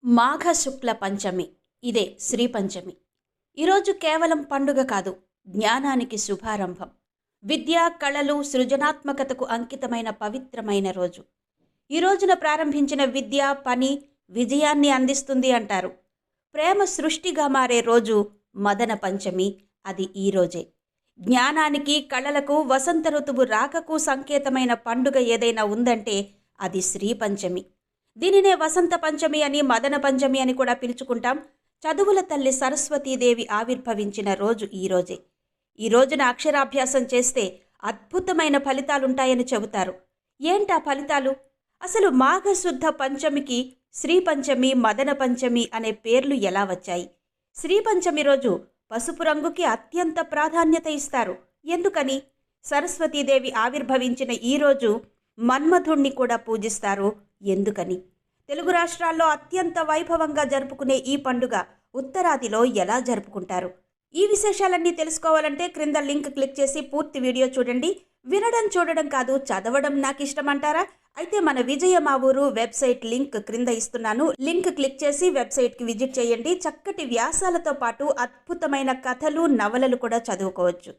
మాఘ శుక్ల పంచమి, ఇదే శ్రీ పంచమి. ఈరోజు కేవలం పండుగ కాదు, జ్ఞానానికి శుభారంభం. విద్య, కళలు, సృజనాత్మకతకు అంకితమైన పవిత్రమైన రోజు. ఈ రోజున ప్రారంభించిన విద్య, పని విజయాన్ని అందిస్తుంది అంటారు. ప్రేమ సృష్టిగా మారే రోజు మదన పంచమి, అది ఈ రోజే. జ్ఞానానికి, కళలకు, వసంత ఋతువు రాకకు సంకేతమైన పండుగ ఏదైనా ఉందంటే అది శ్రీ పంచమి. దీనినే వసంత పంచమి అని, మదన పంచమి అని కూడా పిలుచుకుంటాం. చదువుల తల్లి సరస్వతీదేవి ఆవిర్భవించిన రోజు ఈ రోజే. ఈ రోజున అక్షరాభ్యాసం చేస్తే అద్భుతమైన ఫలితాలుంటాయని చెబుతారు. ఏంటా ఫలితాలు? అసలు మాఘశుద్ధ పంచమికి శ్రీ పంచమి, మదన పంచమి అనే పేర్లు ఎలా వచ్చాయి? శ్రీ పంచమి రోజు పసుపు రంగుకి అత్యంత ప్రాధాన్యత ఇస్తారు. ఎందుకని? సరస్వతీదేవి ఆవిర్భవించిన ఈ రోజు మన్మధుణ్ణి కూడా పూజిస్తారు. ఎందుకని? తెలుగు రాష్ట్రాల్లో అత్యంత వైభవంగా జరుపుకునే ఈ పండుగ ఉత్తరాదిలో ఎలా జరుపుకుంటారు? ఈ విశేషాలన్నీ తెలుసుకోవాలంటే క్రింద లింక్ క్లిక్ చేసి పూర్తి వీడియో చూడండి. వినడం చూడడం కాదు, చదవడం నాకు ఇష్టం అంటారా? అయితే మన విజయ మా ఊరు వెబ్సైట్ లింక్ క్రింద ఇస్తున్నాను. లింక్ క్లిక్ చేసి వెబ్సైట్కి విజిట్ చేయండి. చక్కటి వ్యాసాలతో పాటు అద్భుతమైన కథలు, నవలలు కూడా చదువుకోవచ్చు.